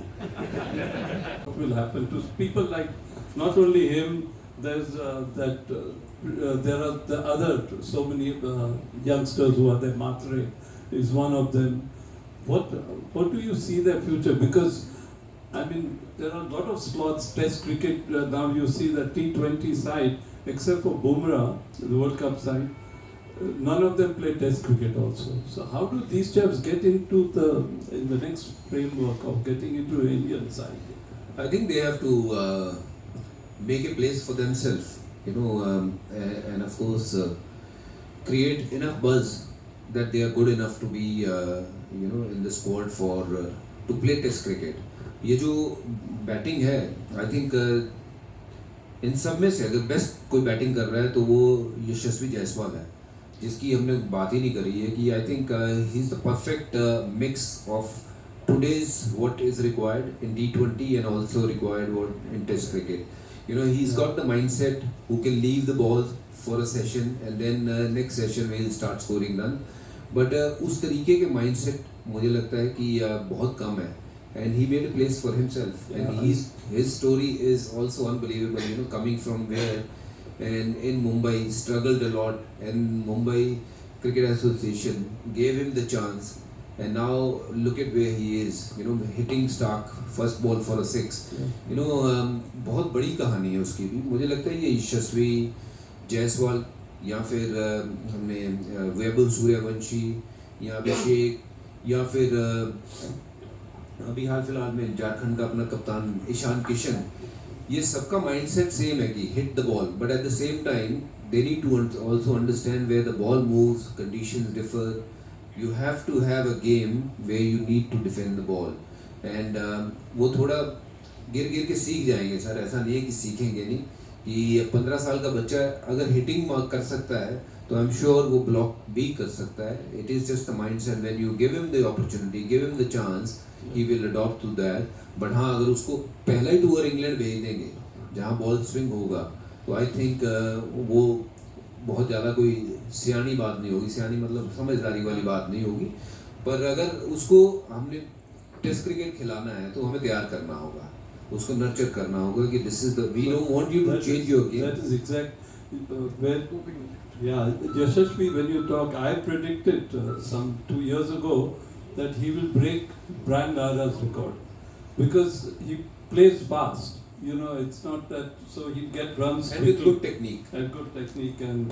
What will happen to people like not only him, there's there are the other so many youngsters who are there. Matre is one of them. What do you see their future? Because I mean there are a lot of slots. Test cricket now you see the T20 side, except for Bumrah, the World Cup side. None of them play Test cricket also. So how do these chaps get into in the next framework of getting into Indian side? I think they have to make a place for themselves, you know, and of course create enough buzz that they are good enough to be, in the squad for to play Test cricket. ये जो batting है, I think इन सब में से अगर best कोई batting कर रहा है तो वो यशस्वी जायसवाल है, जिसकी हमने बात ही नहीं करी है कि I think he is the perfect mix of today's what is required in T20 and also required what in Test cricket. You know, he's got the mindset who can leave the ball for a session and then next session he'll start scoring run. But उस तरीके के mindset मुझे लगता है कि बहुत कम है. And he made a place for himself. And his story is also unbelievable. You know, coming from where and in Mumbai, struggled a lot, and Mumbai Cricket Association gave him the chance. And now look at where he is. You know, hitting Stark first ball for a six. You know, बहुत बड़ी कहानी है उसकी भी. मुझे लगता है ये यशस्वी जायसवाल या फिर हमने वैभव सूर्यवंशी या अभिषेक या फिर अभी हाल फिलहाल में झारखंड का अपना कप्तान ईशान किशन, ये सबका माइंडसेट सेम है कि hit the ball, but at the same time they need to also understand where the ball moves, conditions differ. You have to have a game where you need to defend the ball. And वो थोड़ा गिर गिर के सीख जाएंगे sir. ऐसा नहीं है कि सीखेंगे नहीं. कि 15 साल का बच्चा अगर हिटिंग कर सकता है तो आई एम श्योर वो ब्लॉक भी कर सकता है. It is just the mindset. When you give him the opportunity, give him the chance, he will adopt to that. But हाँ, अगर उसको पहला ही टूर इंग्लैंड भेज देंगे जहाँ बॉल स्विंग होगा तो आई थिंक वो बहुत ज़्यादा कोई सियानी बात नहीं होगी. सियानी मतलब समझदारी वाली बात नहीं होगी. पर अगर उसको हमने टेस्ट क्रिकेट खिलाना है तो हमें तैयार करना होगा, उसको नर्चर करना होगा कि this is the, we don't want you to change your game. That is exact where, yeah, Yashasvi, when you talk, I predicted some 2 years ago that he will break Brian Lara's record because he plays fast. You know, it's not that, so he'll get runs And with good technique. And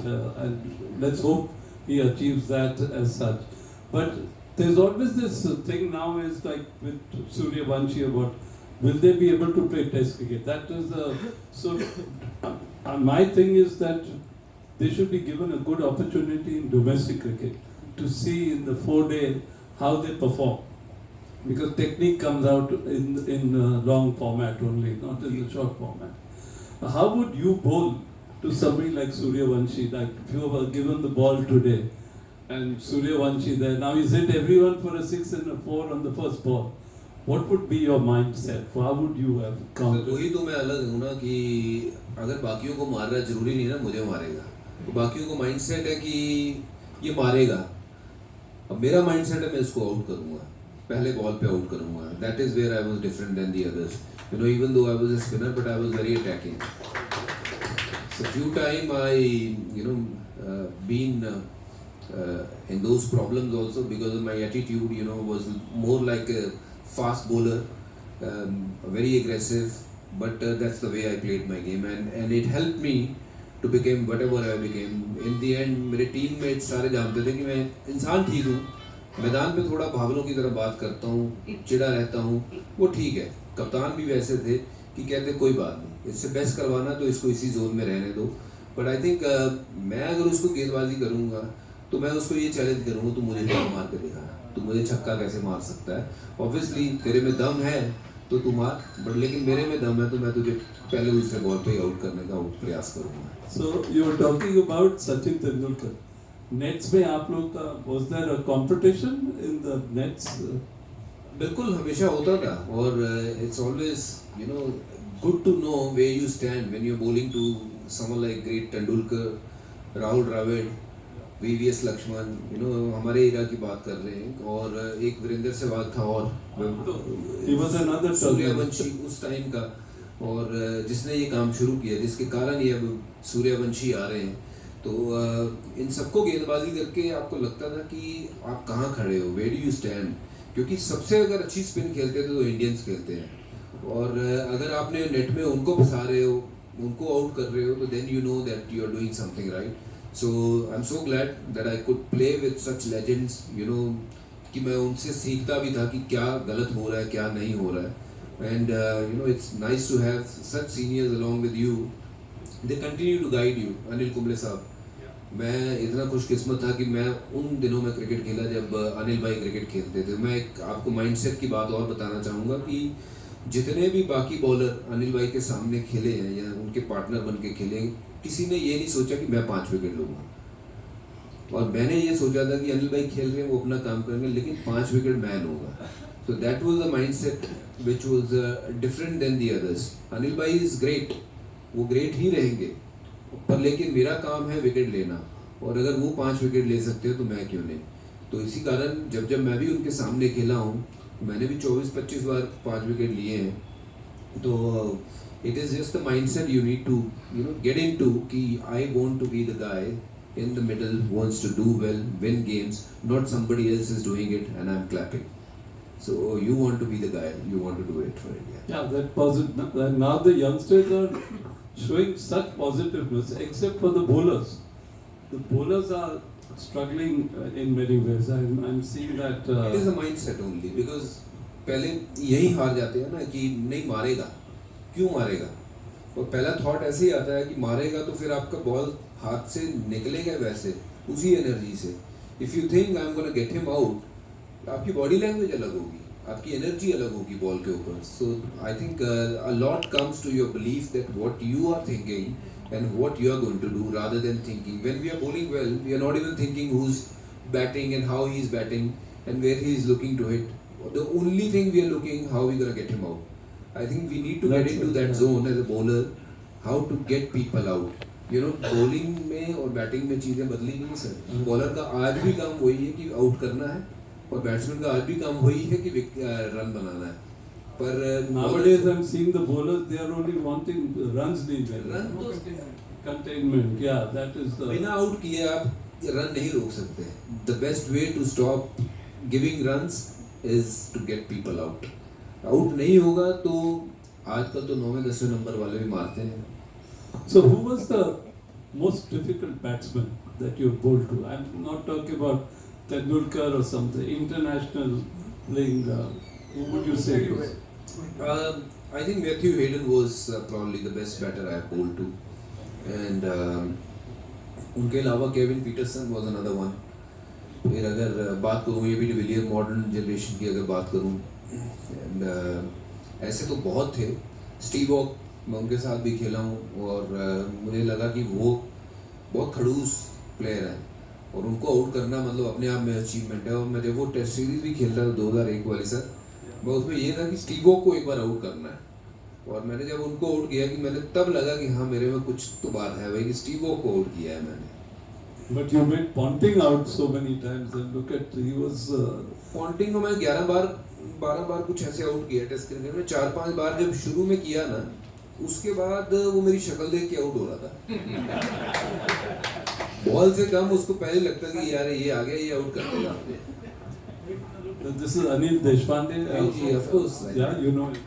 let's hope he achieves that as such. But there's always this thing now is like with Suryavanshi about will they be able to play Test cricket? That is so. My thing is that they should be given a good opportunity in domestic cricket to see in the 4-day how they perform, because technique comes out in long format only, not in the short format. How would you bowl to somebody like Suryavanshi? Like if you were given the ball today and Suryavanshi there, now he's hit everyone for a 6 and a 4 on the first ball. What would be your mindset? How would you have counted? वही तो मैं अलग हूँ ना कि अगर बाकियों को मार रहा है जरूरी नहीं ना मुझे मारेगा. तो बाकियों को माइंडसेट है कि ये मारेगा. अब मेरा माइंडसेट है मैं इसको आउट करूँगा, पहले बॉल पे आउट करूँगा. That is where I was different than the others. You know, even though I was a spinner but I was very attacking. So few time I you know been in those problems also because of my attitude, you know, was more like a fast bowler, very aggressive, but that's the way I played my game, and it helped me to become whatever I became. In the end मेरे teammates सारे जानते थे कि मैं इंसान ठीक हूँ. मैदान पे थोड़ा भावलों की तरह बात करता हूँ, चिड़ा रहता हूँ, वो ठीक है. कप्तान भी वैसे थे कि कहते कोई बात नहीं, इससे बेस्ट करवाना तो इसको इसी जोन में रहने दो. बट आई थिंक मैं अगर उसको गेंदबाजी करूँगा तो मैं उसको ये चैलेंज करूँगा, तो मुझे क्या मार के दिखा, तो मुझे छक्का कैसे मार सकता है. ऑब्वियसली तेरे में दम है तो तू मार, बट लेकिन मेरे में दम है तो मैं तुझे पहले दूसरे बॉल पे आउट करने का प्रयास करूँगा. So you were talking about Sachin Tendulkar. Nets में आप लोग का was there a competition in the nets? बिल्कुल हमेशा होता था. और it's always, you know, good to know where you stand when you're bowling to someone like great Tendulkar, Rahul Dravid, VVS Laxman. You know, हमारे एरा की बात कर रहे हैं. और एक वीरेंद्र सहवाग था और सूर्यवंशी उस टाइम का, और जिसने ये काम शुरू किया, जिसके कारण ये अब सूर्यवंशी आ रहे हैं. तो इन सबको गेंदबाजी करके आपको लगता था कि आप कहाँ खड़े हो, वेयर डू यू स्टैंड. क्योंकि सबसे अगर अच्छी स्पिन खेलते थे तो इंडियंस खेलते हैं. और अगर आपने नेट में उनको फंसा रहे हो, उनको आउट कर रहे हो, तो then you know that you are doing something right. So I'm so glad that I could play with such legends, you know, कि मैं उनसे सीखता भी था कि क्या गलत हो रहा है, क्या नहीं हो रहा है. And you know, it's nice to have such seniors along with you. They continue to guide you. Anil Kumble साहब, मैं इतना खुशकिस्मत था कि मैं उन दिनों में क्रिकेट खेला जब अनिल भाई क्रिकेट खेलते थे. मैं एक आपको माइंडसेट की बात और बताना चाहूँगा कि जितने भी बाकी बॉलर अनिल भाई के सामने खेले हैं या उनके पार्टनर बन के खेले, किसी ने ये नहीं सोचा कि मैं 5 विकेट लूँगा. और मैंने ये सोचा था कि अनिल भाई खेल रहे हैं, वो अपना काम करेंगे, लेकिन 5 विकेट मैं लूँगा. So that was the mindset which was different than the others. Anil bhai is great, वो ग्रेट ही रहेंगे, पर लेकिन मेरा काम है विकेट लेना, और अगर वो 5 विकेट ले सकते हो तो मैं क्यों नहीं। तो इसी कारण जब मैं भी उनके सामने खेला हूँ, मैंने भी 24-25 बार 5 विकेट लिए हैं। तो it is just the mindset you need to get into कि I want to be the guy in the middle who wants to do well, win games, not somebody else is doing it and I'm clapping. So you want to be the guy, you want to do it for India. Yeah, that positive. Now the youngsters are showing such positiveness, except for the bowlers. The bowlers are struggling in many ways. I'm seeing that. It is a mindset only because पहले यही हार जाते हैं ना कि नहीं मारेगा, क्यों मारेगा, और पहला थॉट ऐसे ही आता है कि मारेगा तो फिर आपका बॉल हाथ से निकलेगा वैसे उसी एनर्जी से। If you think I am gonna get him out, आपकी बॉडी लैंग्वेज अलग होगी, आपकी एनर्जी अलग होगी बॉल के ऊपर। So I think a lot comes to your belief that what you are thinking and what you are going to do rather than thinking. When we are bowling well, we are not even thinking who's batting and how he is batting and where he is looking to hit. The only thing we are looking, how we gonna get him out. I think we need to get into that zone as a bowler, how to get people out. Bowling में और batting में चीज़ें बदली नहीं sir. Bowler का आज भी काम वही है कि आउट करना है, और बैट्समैन का आज भी काम वही है कि रन बनाना है। पर nowadays I'm seeing the bowlers, they are only wanting runs नहीं दे रहे। Containment, yeah, that is the. बिना आउट किए आप रन नहीं रोक सकते। The best way to stop giving runs is to get people out. Out नहीं होगा तो आजकल तो 9वें-10वें नंबर वाले भी मारते हैं। So who was the most difficult batsman that you bowled to? I'm not talking about Tendulkar or something international playing. Who would you say? I think Matthew Hayden was probably the best batter I have bowled to, and उनके अलावा Kevin Pietersen was another one. फिर अगर बात करूँ ये भी de Villiers modern generation की अगर बात करूँ, एंड ऐसे तो बहुत थे। स्टीव वॉक, मैं उनके साथ भी खेला हूँ और मुझे लगा कि वो बहुत खड़ूस प्लेयर है और उनको आउट करना मतलब अपने आप में अचीवमेंट है। और मैं जब वो टेस्ट सीरीज भी खेल रहा था 2001 वाली सर, मैं उसमें ये था कि स्टीव वॉक को एक बार आउट करना है, और मैंने जब उनको आउट किया कि मैंने तब लगा कि हाँ मेरे में कुछ तो बात है भाई कि स्टीव वॉक को आउट किया है मैंने। But you made Ponting out so many times and look at he was. Ponting को मैं 12 बार कुछ ऐसे आउट किया टेस्ट क्रिकेट में। 4-5 बार जब शुरू में किया ना, उसके बाद वो मेरी शक्ल देख के आउट हो रहा था। बॉल से कम उसको पहले लगता कि यार ये आ गया, ये आउट कर देगा मुझे। This is Anil Deshpande. Of course. Yeah, you know him.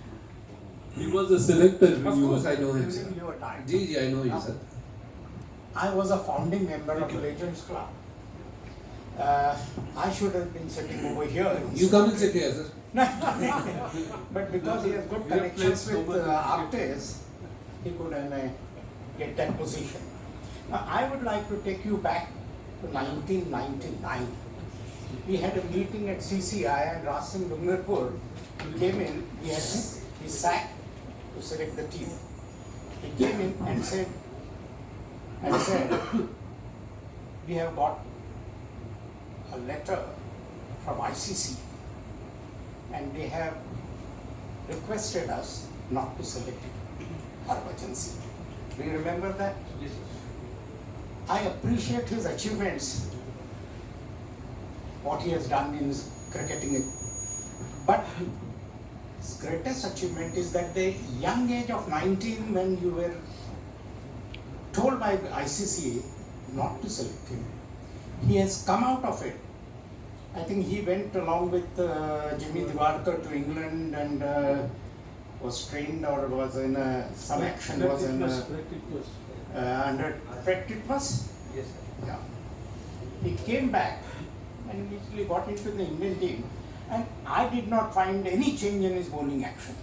He was a selector. Of course I know him, sir. In your time. Ji, I know you, sir. I was a founding member of the Legends Club. I should have been sitting over here. You come and sit here, sir. But because he has good connections with artists, he could get that position. Now, I would like to take you back to 1999. We had a meeting at CCI and Rasim Dungarpur. He came in, he sat to select the team. He came in and said, we have got a letter from ICC and they have requested us not to select Harbhajan Singh. Do you remember that? Yes, sir. I appreciate his achievements, what he has done in his cricketing. But his greatest achievement is that the young age of 19, when you were told by the ICC not to select him, he has come out of it. I think he went along with Jimmy Diwakar to England and was trained or was in some action was in under Fred was. Yes, sir. Yeah. He came back and immediately got into the Indian team, and I did not find any change in his bowling action.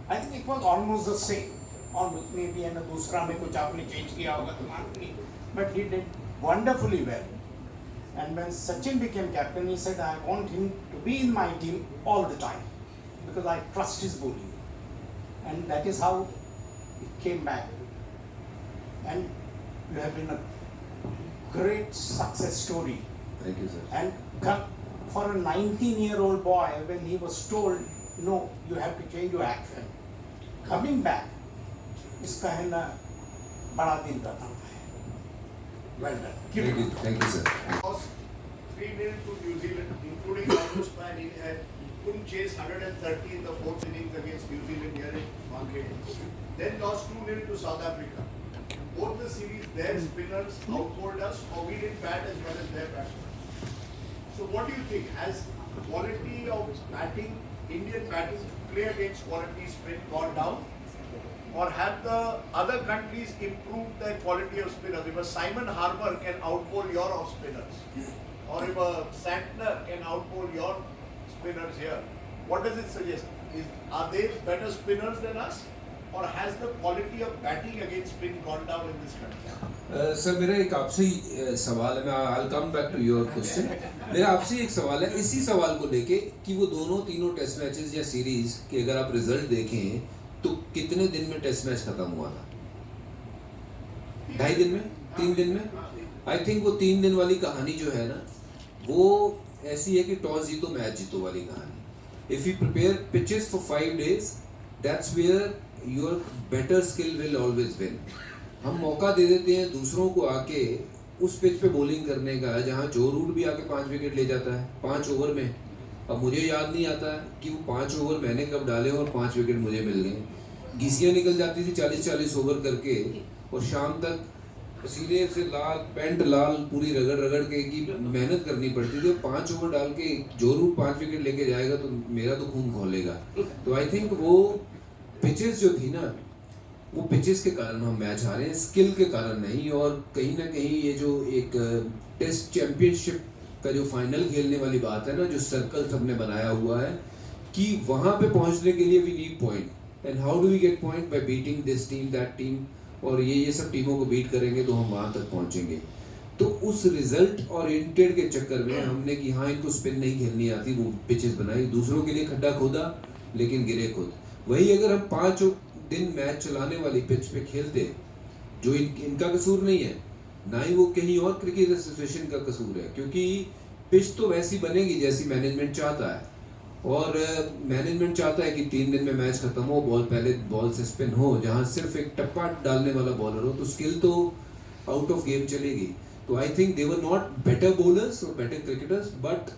I think it was almost the same. Almost maybe and दूसरा में कुछ आपने change किया होगा तो मालूम नहीं. But he did wonderfully well. And when Sachin became captain, he said, I want him to be in my team all the time because I trust his bowling. And that is how it came back. And you have been a great success story. Thank you, sir. And for a 19-year-old boy, when he was told, no, you have to change your action, coming back इसका है ना बड़ा दिन का काम है. Well done. Keep it up. Thank you, sir. Lost 3-0 to New Zealand, including Marcus Pan. He couldn't chase 130 in the fourth innings against New Zealand here in Wankhede. Then lost 2-0 to South Africa. Both the series, their spinners outbowled us, or we didn't bat as well as their batsmen. So what do you think? Has quality of batting, Indian batting, play against quality spin gone down? Or have the other countries improved their quality of spinners? If a Simon Harbour can outbowl your off spinners, or if a Santner can outbowl your spinners here, what does it suggest? Are they better spinners than us? Or has the quality of batting against spin gone down in this country? Sir मेरा एक आपसे सवाल है, मैं I'll come back to your question. मेरा आपसे एक सवाल है इसी सवाल को लेके कि वो दोनों तीनों टेस्ट मैचेस या सीरीज के अगर आप रिजल्ट देखें तो कितने दिन में टेस्ट मैच खत्म हुआ था? 2.5 दिन में, 3 दिन में? आई थिंक वो 3 दिन वाली कहानी जो है ना, वो ऐसी है कि टॉस जीतो मैच जीतो वाली कहानी. If you prepare pitches for 5 days, that's where your better skill will always win. हम मौका दे देते हैं दूसरों को आके उस पिच पे बॉलिंग करने का जहाँ जो रूट भी आके 5 विकेट ले जाता है 5 ओवर में. अब मुझे याद नहीं आता कि वो 5 ओवर मैंने कब डाले और 5 विकेट मुझे मिल गए. घिसियाँ निकल जाती थी 40-40 ओवर करके, और शाम तक सीने से लाल पेंट लाल पूरी रगड़ रगड़ के की मेहनत करनी पड़ती थी. 5 ओवर डाल के जो रूट 5 विकेट लेके जाएगा तो मेरा तो खून खोलेगा. तो आई थिंक वो पिचेस जो थी ना, वो पिचेस के कारण हम मैच हारे हैं, स्किल के कारण नहीं. और कहीं ना कहीं ये जो एक टेस्ट चैंपियनशिप का जो फाइनल खेलने वाली बात है ना, जो सर्कल सबने बनाया हुआ है कि वहाँ पे पहुँचने के लिए we need point, and how do we get point by beating this team that team, और ये सब टीमों को बीट करेंगे तो हम वहाँ तक पहुँचेंगे. तो उस रिजल्ट ओरिएंटेड के चक्कर में हमने कि हाँ इनको स्पिन नहीं खेलनी आती, वो पिचेस बनाई, दूसरों के लिए खड्डा खोदा लेकिन गिरे खुद. वही अगर हम 5 दिन मैच चलाने वाली पिच पे खेलते, जो इनका कसूर नहीं है, ना ही वो कहीं और क्रिकेट एसोसिएशन का कसूर है, क्योंकि पिच तो वैसी बनेगी जैसी मैनेजमेंट चाहता है. और मैनेजमेंट चाहता है कि 3 दिन में मैच खत्म हो, बॉल पहले बॉल से स्पिन हो, जहाँ सिर्फ एक टप्पा डालने वाला बॉलर हो, तो स्किल तो आउट ऑफ गेम चलेगी. तो I think they were not better bowlers और better cricketers, but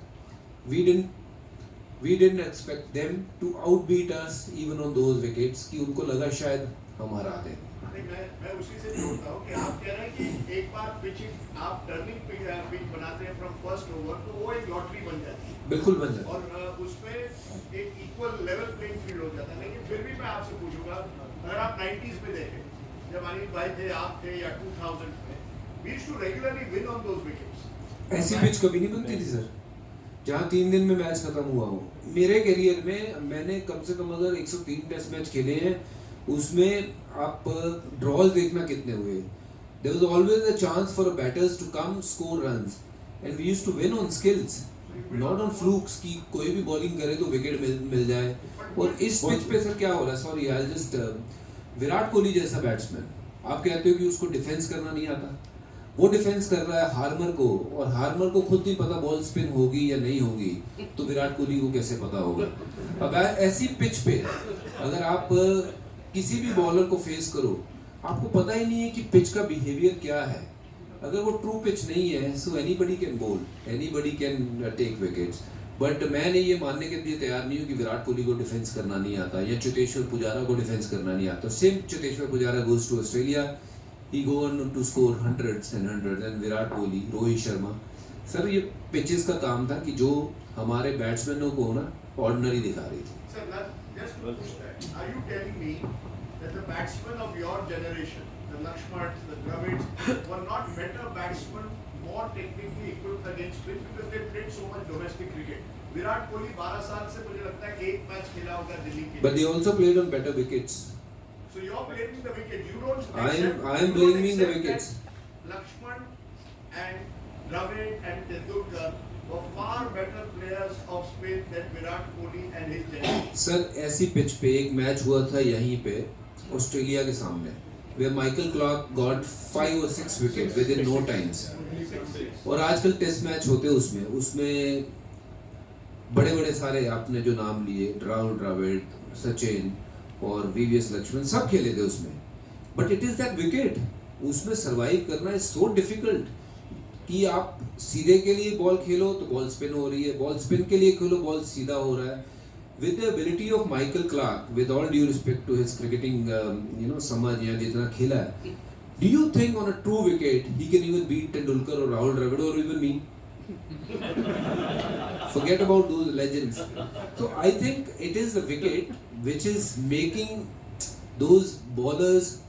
we didn't expect them to outbeat us even on those wickets कि उनको लगा शायद हम हरा दें. मैं उसी से जोड़ता हूँ कि आप कह रहे हैं कि एक बार पिचिंग आप टर्निंग पिच बनाते हैं फ्रॉम फर्स्ट ओवर, तो वो एक लॉटरी बन जाती है. बिल्कुल बन जाती है. और उसमें एक इक्वल लेवल प्लेइंग फील्ड हो जाता है. लेकिन फिर भी मैं आपसे पूछूंगा, अगर आप 90s में देखें, जब अनिल भाई थे, आप थे, या 2000 में, we used to regularly win on those wickets. ऐसी पिच कभी नहीं बनती थी सर जहाँ 3 दिन में मैच खत्म हुआ हो. मेरे करियर में मैंने कम से कम अगर 103 टेस्ट मैच खेले हैं, उसमें आप ड्रॉज देखना कितने हुए. There was always a chance for batters to come score runs, and we used to win on skills, not on flukes कि कोई भी बॉलिंग करे तो विकेट मिल जाए. और इस पिच पे सर क्या हो रहा है, sorry I just, Virat Kohli जैसा बैट्समैन, आप कहते हो कि उसको डिफेंस करना नहीं आता, वो डिफेंस कर रहा है हार्मर को, और हार्मर को खुद नहीं पता बॉल स्पिन होगी या नहीं होगी, तो विराट कोहली को कैसे पता होगा. अब ऐसी पिच पे अगर आप किसी भी बॉलर को फेस करो, आपको पता ही नहीं है कि पिच का बिहेवियर क्या है. अगर वो ट्रू पिच नहीं है, so anybody can bowl, anybody can take wickets. But मैं ये मानने के लिए तैयार नहीं हूँ कि विराट कोहली को डिफेंस करना नहीं आता या चेतेश्वर पुजारा को डिफेंस करना नहीं आता. Same Cheteshwar Pujara goes to Australia, he go on to score hundreds and hundreds, and Virat Kohli, Rohit Sharma. Sir ये पिचेस का काम था कि जो हमारे बैट्समैनों को ना ऑर्डिनरी दिखा रही थी. Sir, just to push that, are you telling me that the batsmen of your generation, the Lakshmans, the Dravids, were not better batsmen, more technically equipped against spin because they played so much domestic cricket? Virat Kohli 12 साल से मुझे लगता है एक match खेला होगा दिल्ली के. But they also played on better wickets. So you're blaming the wicket. You don't. I am blaming the wickets. Lakshman and Dravid and Tendulkar were far better players of spin than Virat Kohli and his generation. Sir ऐसी pitch पे एक match हुआ था यहीं पे Australia के सामने, where Michael Clarke got 5 or 6 wickets within no times. और आजकल टेस्ट मैच होते हैं उसमें बड़े सारे आपने जो नाम लिए, राहुल द्रविड़, सचिन और वीवीएस लक्ष्मण, सब खेले थे उसमें. But it is that wicket, उसमें सरवाइव करना इज सो डिफिकल्ट कि आप सीधे के लिए बॉल खेलो तो बॉल स्पिन हो रही है, बॉल स्पिन के लिए खेलो बॉल सीधा हो रहा है. With the ability of Michael Clark, with all due respect to his cricketing, समझ या जितना खेला है, do you think on a true wicket he can even beat Tendulkar or Rahul Dravid or even me? Forget about those legends. So I think it is the wicket which is making those bowlers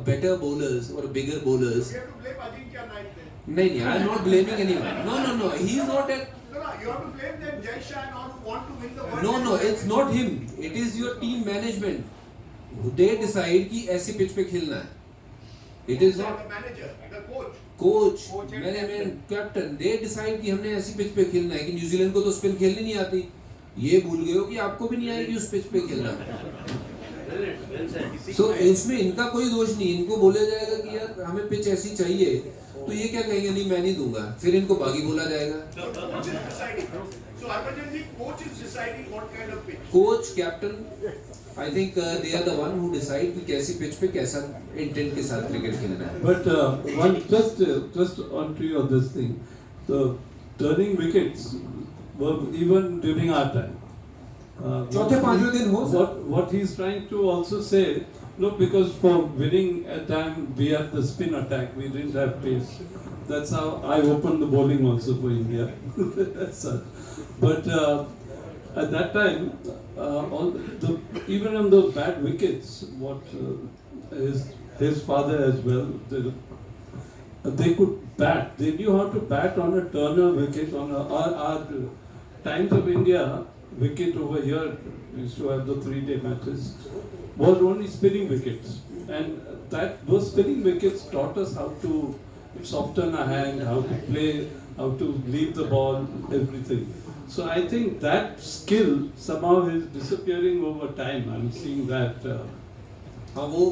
better bowlers or bigger bowlers. You have to blame Ajinkya Naik then. नहीं, I am not blaming anyone. No. He is not at. No, you have to blame them, Jai Shah and all who want to win the world. No, it's not him. It is your team management. They decide कि ऐसी pitch पे खेलना है. It is not The manager, the coach. coach, management, captain. They decide कि हमने ऐसी pitch पे खेलना है कि न्यूजीलैंड को तो स्पिन खेलनी नहीं आती. ये भूल गए हो कि आपको भी नहीं आएगी उस पिच पे खेलना. So इसमें इनका कोई दोष नहीं. इनको बोला जाएगा कि यार हमें पिच ऐसी चाहिए, तो ये क्या कहेंगे, नहीं मैं नहीं दूंगा, फिर इनको बागी बोला जाएगा. The coach is deciding. So Harbhajan ji, coach is deciding what kind of pitch. Coach, captain, I think they are the one who decide कि कैसी पिच पे कैसा इंटेंट के साथ क्रिकेट खेलना है. But one just on to you on this thing, the turning wickets were even during our time. चौथे पांचवें दिन हो sir. What he's trying to also say, look, because for winning at time we had the spin attack, we didn't have pace. That's how I opened the bowling also for India. But at that time, even on the bad wickets, his father as well, they could bat. They knew how to bat on a turner wicket. On our Times of India wicket over here, we used to have the 3-day matches, was only spinning wickets. And those spinning wickets taught us how to soften our hand, how to play, how to leave the ball, everything. So I think that skill somehow is disappearing over time. I'm seeing that. हाँ वो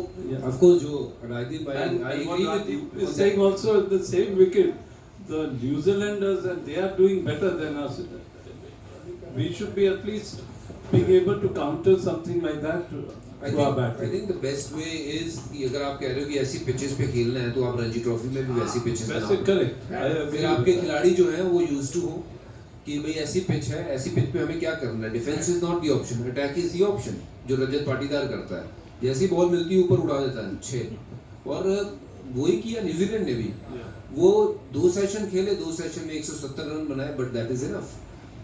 of course जो राजदीप भाई, And I what agree with you. Rajiv is saying also at the same wicket, the New Zealanders, and they are doing better than us. We should be at least being able to counter something like that to our I batting. think the best way is कि अगर आप कह रहे हो कि ऐसी pitches पे खेलना है तो आप रणजी ट्रॉफी में भी वैसी पिचेस That's बनाओ. correct. I agree फिर with आपके that. खिलाड़ी जो हैं वो यूज्ड टू हो कि भाई ऐसी पिच है, ऐसी पिच पे हमें क्या करना है. Defence is not the option, attack is the option, जो रजत पाटीदार करता है. जैसी बॉल मिलती है ऊपर उड़ा देता है 6. और वही किया न्यूजीलैंड ने भी. वो 2 सेशन खेले, 2 सेशन में 170 रन बनाए, बट दैट इज इनफ.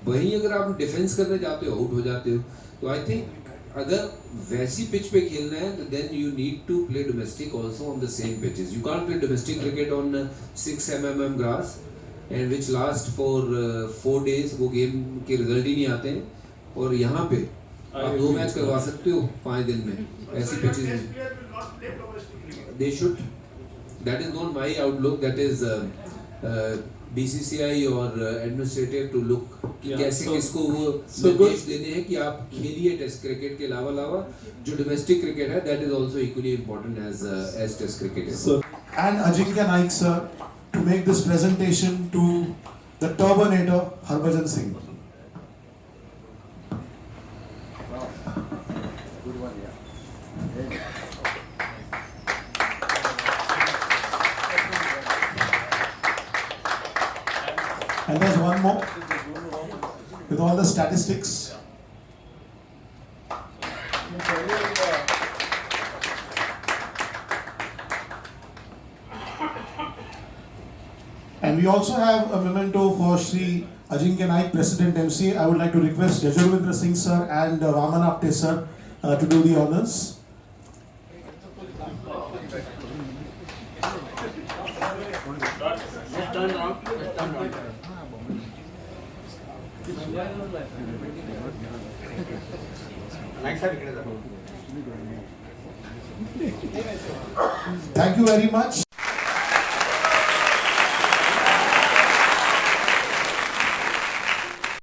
वहीं अगर आप डिफेंस करने जाते हो, आउट हो जाते हो. तो आई थिंक अगर वैसी पिच पे खेलना है तो then you need to play domestic also on the same pitches. You can't play domestic cricket on 6 mm grass and which last for 4 days. वो गेम के रिजल्ट ही नहीं आते हैं. और यहाँ पे आप 2 मैच करवा सकते हो 5 दिन में ऐसी So your pitches. test players will not play domestic cricket. They should. That is not my outlook. That is BCCI और administrative to look कि Yeah, कैसे so- किसको वो so निर्देश देने हैं कि आप खेलिए टेस्ट क्रिकेट के अलावा जो डोमेस्टिक क्रिकेट है that is also equally important as test cricket है. So and Ajinkya Naik sir to make this presentation to the Turbanator Harbhajan Singh. And there's one more with all the statistics. And we also have a memento for Shri Ajinkya Naik, President MCA. I would like to request Yajurvendra Singh sir and Raman Apte sir to do the honors. Thank you very much.